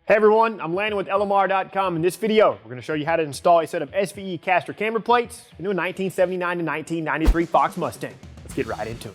Hey everyone, I'm Landan with LMR.com. In this video, we're going to show you how to install a set of SVE caster camber plates into a 1979 to 1993 Fox Mustang. Let's get right into it.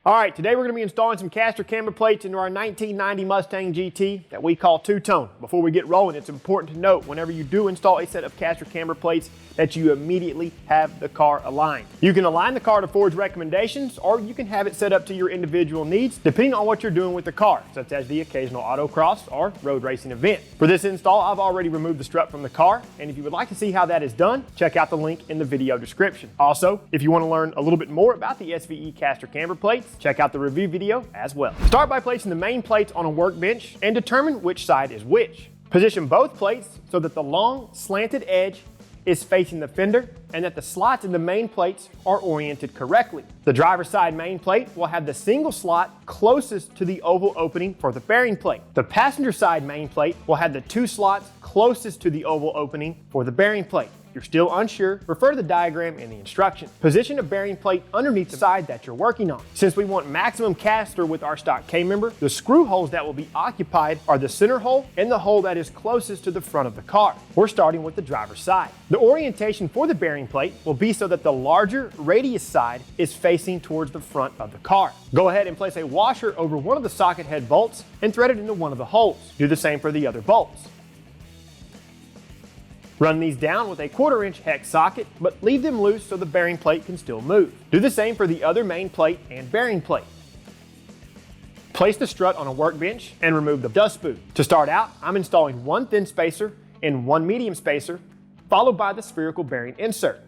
All right, today we're going to be installing some caster camber plates into our 1990 Mustang GT that we call two-tone. Before we get rolling, it's important to note whenever you do install a set of caster camber plates that you immediately have the car aligned. You can align the car to Ford's recommendations, or you can have it set up to your individual needs depending on what you're doing with the car, such as the occasional autocross or road racing event. For this install, I've already removed the strut from the car, and if you would like to see how that is done, check out the link in the video description. Also, if you want to learn a little bit more about the SVE caster camber plates, check out the review video as well. Start by placing the main plates on a workbench and determine which side is which. Position both plates so that the long slanted edge is facing the fender and that the slots in the main plates are oriented correctly. The driver's side main plate will have the single slot closest to the oval opening for the bearing plate. The passenger side main plate will have the two slots closest to the oval opening for the bearing plate. If you're still unsure, refer to the diagram in the instructions. Position a bearing plate underneath the side that you're working on. Since we want maximum caster with our stock Camber, the screw holes that will be occupied are the center hole and the hole that is closest to the front of the car. We're starting with the driver's side. The orientation for the bearing plate will be so that the larger radius side is facing towards the front of the car. Go ahead and place a washer over one of the socket head bolts and thread it into one of the holes. Do the same for the other bolts. Run these down with a 1/4-inch hex socket, but leave them loose so the bearing plate can still move. Do the same for the other main plate and bearing plate. Place the strut on a workbench and remove the dust boot. To start out, I'm installing one thin spacer and one medium spacer, followed by the spherical bearing insert.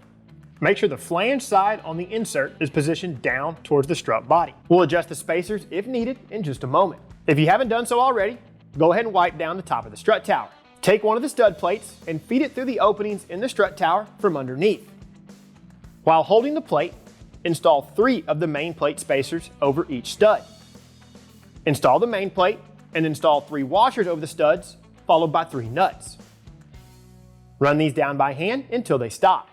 Make sure the flange side on the insert is positioned down towards the strut body. We'll adjust the spacers if needed in just a moment. If you haven't done so already, go ahead and wipe down the top of the strut tower. Take one of the stud plates and feed it through the openings in the strut tower from underneath. While holding the plate, install 3 of the main plate spacers over each stud. Install the main plate and install 3 washers over the studs, followed by 3 nuts. Run these down by hand until they stop.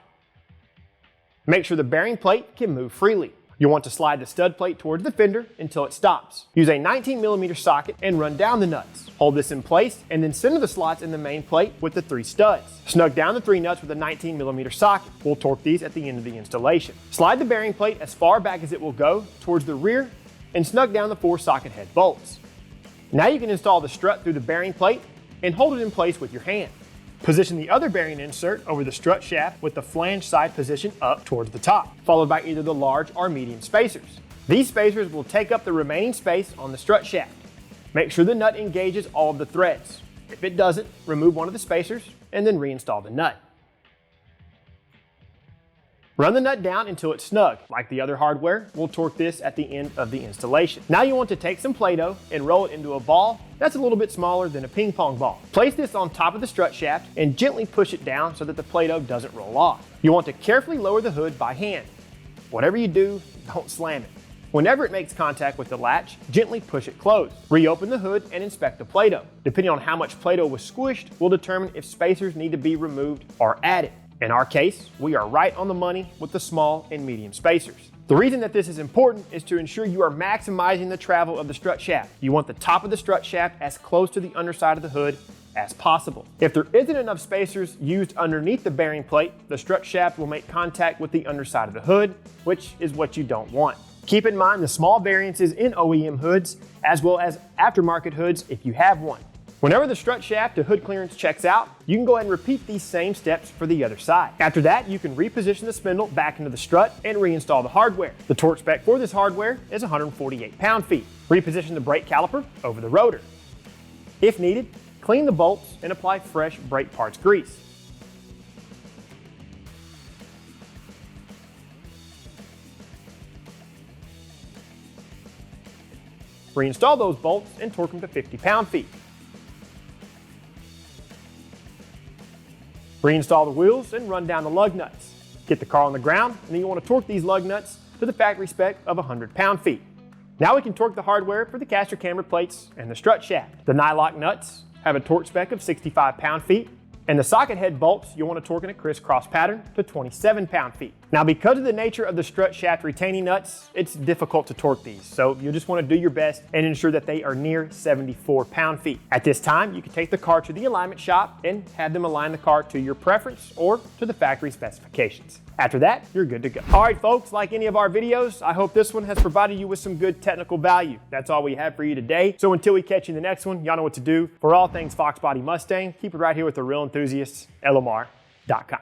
Make sure the bearing plate can move freely. You'll want to slide the stud plate towards the fender until it stops. Use a 19mm socket and run down the nuts. Hold this in place and then center the slots in the main plate with the 3 studs. Snug down the 3 nuts with a 19mm socket. We'll torque these at the end of the installation. Slide the bearing plate as far back as it will go towards the rear and snug down the 4 socket head bolts. Now you can install the strut through the bearing plate and hold it in place with your hand. Position the other bearing insert over the strut shaft with the flange side position up towards the top, followed by either the large or medium spacers. These spacers will take up the remaining space on the strut shaft. Make sure the nut engages all of the threads. If it doesn't, remove one of the spacers and then reinstall the nut. Run the nut down until it's snug. Like the other hardware, we'll torque this at the end of the installation. Now you want to take some Play-Doh and roll it into a ball that's a little bit smaller than a ping pong ball. Place this on top of the strut shaft and gently push it down so that the Play-Doh doesn't roll off. You want to carefully lower the hood by hand. Whatever you do, don't slam it. Whenever it makes contact with the latch, gently push it closed. Reopen the hood and inspect the Play-Doh. Depending on how much Play-Doh was squished, will determine if spacers need to be removed or added. In our case, we are right on the money with the small and medium spacers. The reason that this is important is to ensure you are maximizing the travel of the strut shaft. You want the top of the strut shaft as close to the underside of the hood as possible. If there isn't enough spacers used underneath the bearing plate, the strut shaft will make contact with the underside of the hood, which is what you don't want. Keep in mind the small variances in OEM hoods, as well as aftermarket hoods if you have one. Whenever the strut shaft to hood clearance checks out, you can go ahead and repeat these same steps for the other side. After that, you can reposition the spindle back into the strut and reinstall the hardware. The torque spec for this hardware is 148 pound-feet. Reposition the brake caliper over the rotor. If needed, clean the bolts and apply fresh brake parts grease. Reinstall those bolts and torque them to 50 pound-feet. Reinstall the wheels and run down the lug nuts. Get the car on the ground, and then you want to torque these lug nuts to the factory spec of 100 pound-feet. Now we can torque the hardware for the caster camber plates and the strut shaft. The nylock nuts have a torque spec of 65 pound-feet, and the socket head bolts you'll want to torque in a crisscross pattern to 27 pound-feet. Now, because of the nature of the strut shaft retaining nuts, it's difficult to torque these, so you'll just want to do your best and ensure that they are near 74 pound-feet. At this time, you can take the car to the alignment shop and have them align the car to your preference or to the factory specifications. After that, you're good to go. All right, folks, like any of our videos, I hope this one has provided you with some good technical value. That's all we have for you today. So until we catch you in the next one, y'all know what to do. For all things Fox Body Mustang, keep it right here with the real enthusiasts, LMR.com.